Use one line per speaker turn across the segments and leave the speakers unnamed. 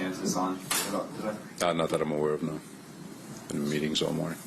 chance this on today?
Not that I'm aware of, no. In meetings all morning.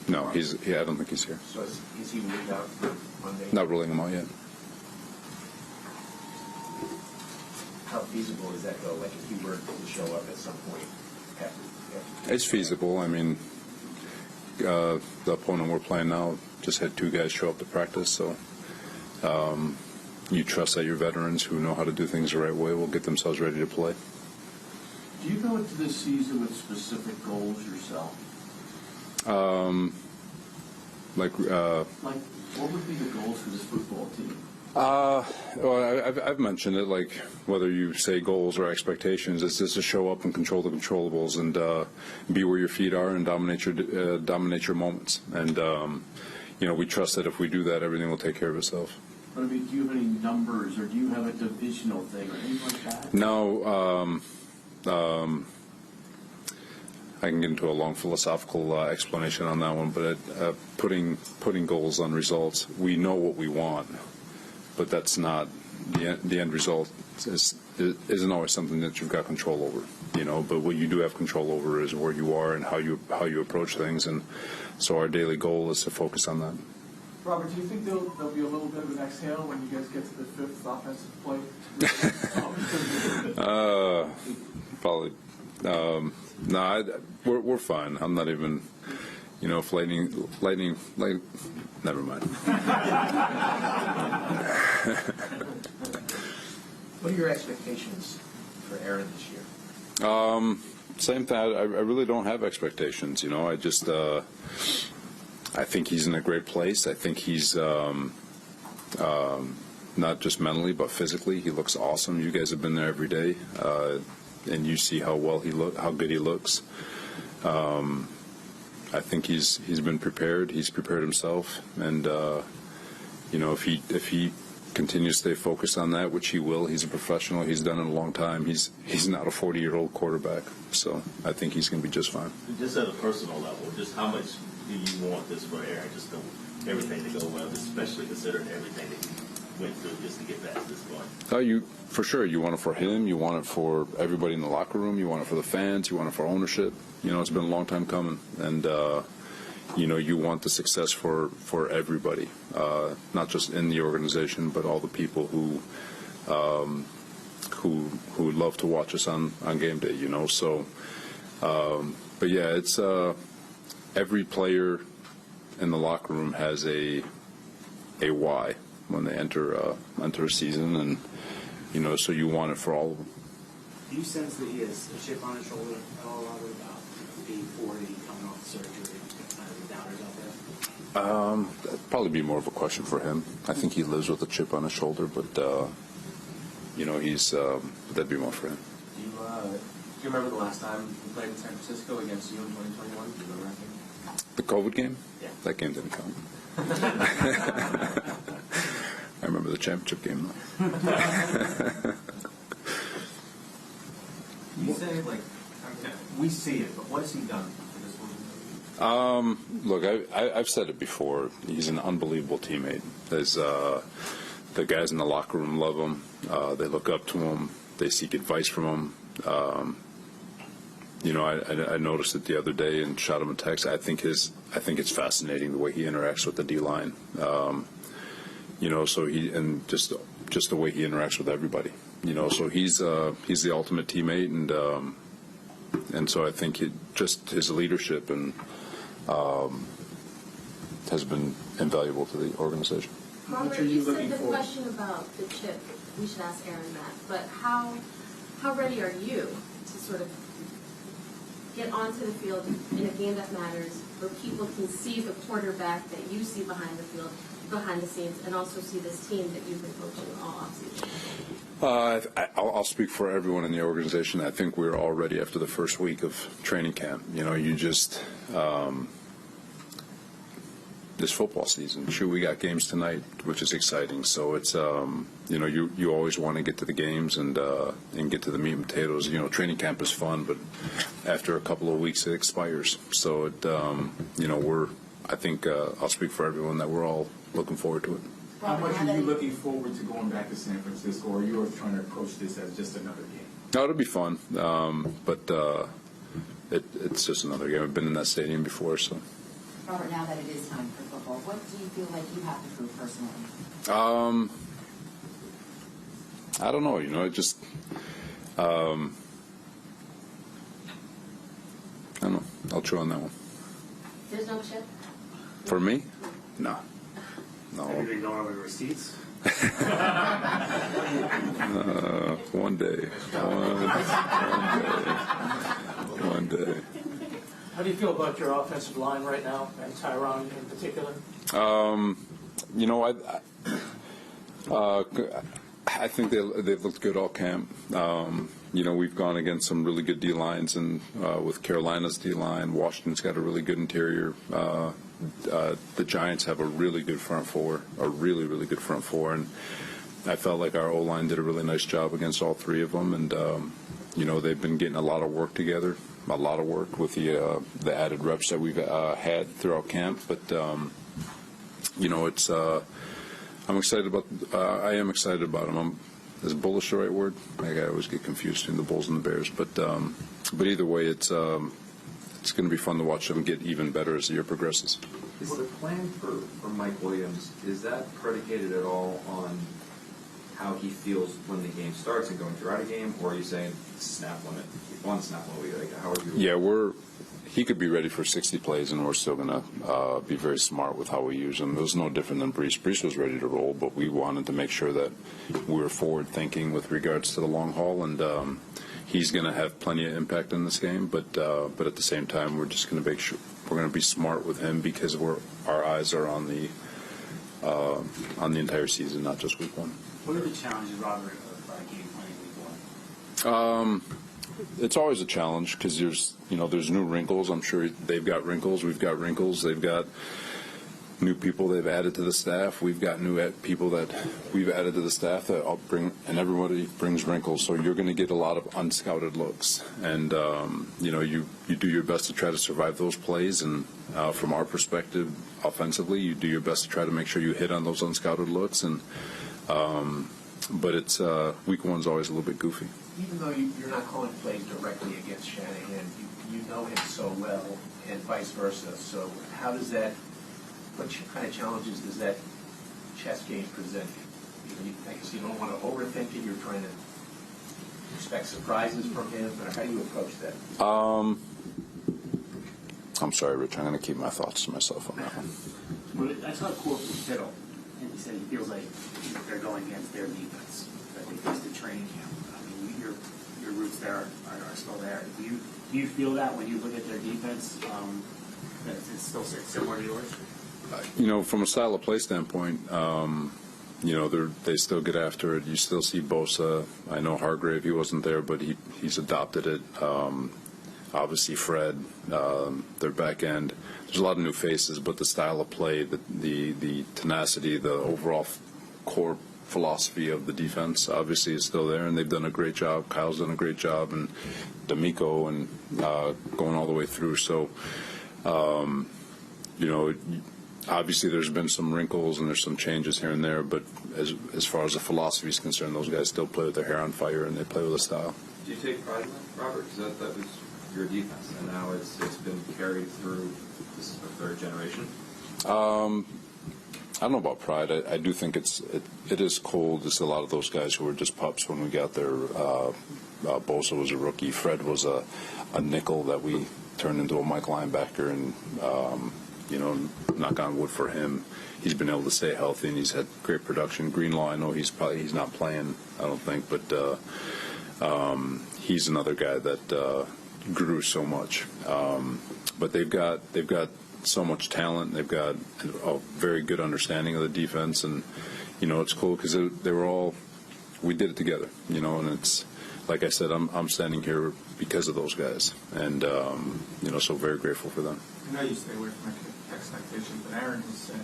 No, I don't think he's here.
So is he ruled out for Monday?
Not ruling him out yet.
How feasible is that, though? Like, if he were to show up at some point after
It's feasible. I mean, the opponent we're playing now just had 2 guys show up to practice, so you trust that your veterans who know how to do things the right way will get themselves ready to play.
Do you go into this season with specific goals yourself?
Like
what would be the goals for this football team?
Well, I've mentioned it. Like whether you say goals or expectations, it's just to show up and control the controllables and be where your feet are and dominate your moments. And we trust that if we do that, everything will take care of itself.
But I mean, do you have any numbers, or do you have a divisional thing, or anything like that?
No. I can get into a long philosophical explanation on that one, but putting goals on results, we know what we want, but that's not the end result. Isn't always something that you've got control over, But what you do have control over is where you are and how you approach things, and so our daily goal is to focus on that.
Robert, do you think there'll be a little bit of an exhale when you guys get to the 5th offensive play?
Probably. No, we're fine. I'm not even, if lightning, never mind.
What are your expectations for Aaron this year?
Same thing. I really don't have expectations. I just, I think he's in a great place. I think he's not just mentally but physically. He looks awesome. You guys have been there every day. And you see how good he looks. I think he's been prepared. He's prepared himself, and if he continues to stay focused on that, which he will, he's a professional. He's done it a long time. He's not a 40-year-old quarterback, so I think he's going to be just fine.
Just at a personal level, just how much do you want this for Aaron? Just everything to go well, especially considering everything that he went through just to get past this point.
For sure. You want it for him. You want it for everybody in the locker room. You want it for the fans. You want it for ownership. It's been a long time coming, and you want the success for everybody, not just in the organization, but all the people who love to watch us on game day. So, but yeah, it's every player in the locker room has a why when they enter a season, and so you want it for all of them.
Do you sense that he has a chip on his shoulder at all, Robert, about being 40, coming off surgery, kind of the doubters out there?
That'd probably be more of a question for him. I think he lives with a chip on his shoulder, but he's that'd be more for him.
Do you remember the last time we played in San Francisco against you in 2021? Do you remember that game?
The COVID game?
Yeah.
That game didn't count. I remember the championship game, though.
You say, we see it, but what has he done for this one?
Look, I've said it before. He's an unbelievable teammate. The guys in the locker room love him. They look up to him. They seek advice from him. I noticed it the other day and shot him a text. I think it's fascinating the way he interacts with the D-line. So just the way he interacts with everybody. So he's the ultimate teammate, and so I think just his leadership and has been invaluable to the organization.
Robert, you said the question about the chip. We should ask Aaron that. But how ready are you to sort of get onto the field in a game that matters, where people can see the quarterback that you see behind the field, behind the scenes, and also see this team that you've been coaching all offseason?
I'll speak for everyone in the organization. I think we're all ready after the first week of training camp. You just this football season. Sure, we got games tonight, which is exciting. So it's you always want to get to the games and get to the meat and potatoes. Training camp is fun, but after a couple of weeks it expires. So I think I'll speak for everyone that we're all looking forward to it.
How much are you looking forward to going back to San Francisco, or are you trying to approach this as just another game?
No, it'll be fun, but it's just another game. I've been in that stadium before, so.
Robert, now that it is time for football, what do you feel like you have to prove personally?
I don't know. It just. I don't know. I'll chew on that one.
There's no chip?
For me? No.
Have you been going over the receipts?
One day. One day.
How do you feel about your offensive line right now, and Tyron in particular?
I think they've looked good all camp. We've gone against some really good D lines, and with Carolina's D line, Washington's got a really good interior. The Giants have a really good front four, really good front four, and I felt like our O-line did a really nice job against all three of them, and they've been getting a lot of work together, a lot of work with the added reps that we've had throughout camp. But it's I'm excited about. I am excited about them. Is bullish the right word? I always get confused between the Bulls and the Bears, but either way, it's going to be fun to watch them get even better as the year progresses.
Is the plan for Mike Williams, is that predicated at all on how he feels when the game starts and going throughout a game, or are you saying snap limit, one snap limit? Like, how are you?
Yeah, he could be ready for 60 plays, and we're still going to be very smart with how we use him. It was no different than Brees. Brees was ready to roll, but we wanted to make sure that we were forward-thinking with regards to the long haul, and he's going to have plenty of impact in this game. But at the same time, we're just going to make sure we're going to be smart with him because our eyes are on the entire season, not just week one.
What are the challenges, Robert, of game planning week one?
It's always a challenge because there's new wrinkles. I'm sure they've got wrinkles. We've got wrinkles. They've got new people they've added to the staff. We've got new people that we've added to the staff that I'll bring, and everybody brings wrinkles. So you're going to get a lot of unscouted looks, and you do your best to try to survive those plays. And from our perspective, offensively, you do your best to try to make sure you hit on those unscouted looks. And but it's week one's always a little bit goofy.
Even though you're not calling plays directly against Shanahan, you know him so well, and vice versa. So how does that? What kind of challenges does that chess game present you? I guess you don't want to overthink it. You're trying to expect surprises from him. But how do you approach that?
I'm sorry, Rich. I'm going to keep my thoughts to myself on that one.
Well, I saw a quote from Fiddle, and he said he feels like they're going against their defense. That they faced the training camp. I mean, your roots there are still there. Do you feel that when you look at their defense, that it's still similar to yours?
From a style of play standpoint, they still get after it. You still see Bosa. I know Hargrave, he wasn't there, but he's adopted it. Obviously, Fred, their back end. There's a lot of new faces, but the style of play, the tenacity, the overall core philosophy of the defense obviously is still there, and they've done a great job. Kyle's done a great job, and D'Amico, and going all the way through. So, obviously there's been some wrinkles and there's some changes here and there, but as far as the philosophy is concerned, those guys still play with their hair on fire and they play with a style.
Do you take pride in that, Robert? Because that was your defense, and now it's been carried through. This is the third generation.
I don't know about pride. I do think it is cold. It's a lot of those guys who were just pups when we got there. Bosa was a rookie. Fred was a nickel that we turned into a Mike linebacker, and knock on wood for him, he's been able to stay healthy and he's had great production. Greenlaw, I know he's not playing, I don't think, but he's another guy that grew so much. But they've got so much talent. They've got a very good understanding of the defense, and it's cool because we did it together, and it's like I said, I'm standing here because of those guys, and so very grateful for them.
I know you stay away from expectations, but Aaron has said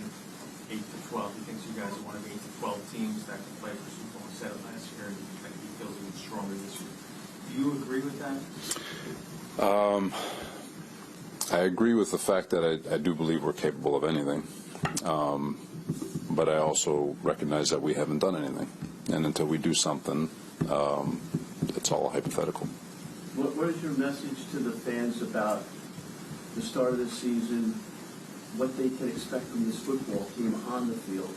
8 to 12. He thinks you guys are one of 8 to 12 teams that can play for Super Bowl. He said it last year, and he feels even stronger this year. Do you agree with that?
I agree with the fact that I do believe we're capable of anything, but I also recognize that we haven't done anything, and until we do something, it's all hypothetical.
What is your message to the fans about the start of the season, what they can expect from this football team on the field?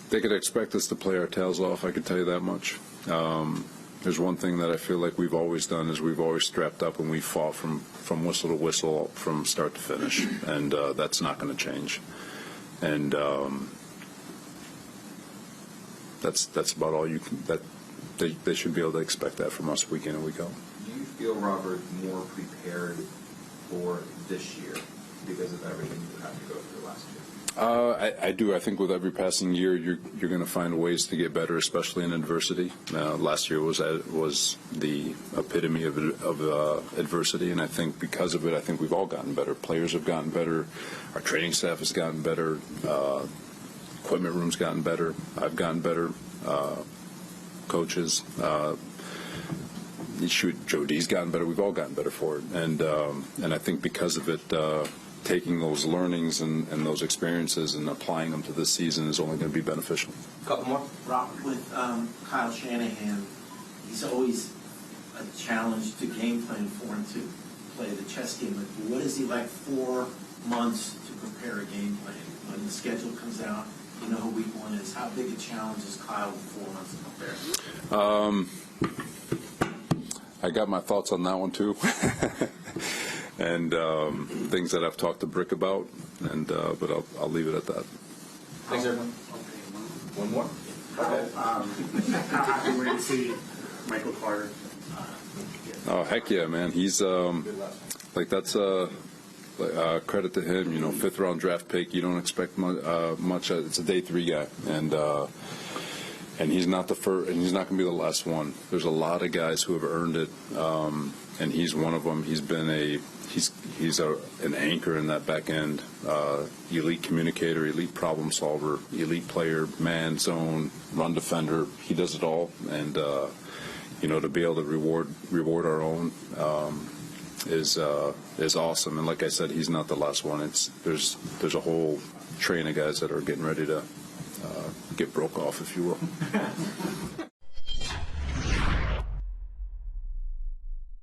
They could expect us to play our tails off, I can tell you that much. There's one thing that I feel like we've always done is we've always strapped up and we fought from whistle to whistle, from start to finish, and that's not going to change. And that's about all you can. That they should be able to expect that from us week in and week out.
Do you feel, Robert, more prepared for this year because of everything you had to go through last year?
I do. I think with every passing year, you're going to find ways to get better, especially in adversity. Last year was the epitome of adversity, and I think because of it, I think we've all gotten better. Players have gotten better. Our training staff has gotten better. Equipment room's gotten better. I've gotten better. Coaches. Joe D's gotten better. We've all gotten better for it, and I think because of it. Taking those learnings and those experiences and applying them to this season is only going to be beneficial.
Couple more.
Robert, with Kyle Shanahan, he's always a challenge to game plan for him to play the chess game. What is he like 4 months to prepare a game plan? When the schedule comes out, you know who week one is. How big a challenge is Kyle in 4 months to prepare?
I got my thoughts on that one too. And things that I've talked to Brick about, and but I'll leave it at that.
Thanks, everyone. One more.
How happy were you to see Michael Carter?
Oh heck yeah, man! He's that's credit to him. 5th round draft pick. You don't expect much. It's a day 3 guy, and he's not the first, and he's not going to be the last one. There's a lot of guys who have earned it, and he's one of them. He's been an anchor in that back end, elite communicator, elite problem solver, elite player, man, zone, run defender. He does it all, and to be able to reward our own is awesome. And like I said, he's not the last one. There's a whole train of guys that are getting ready to get broke off, if you will.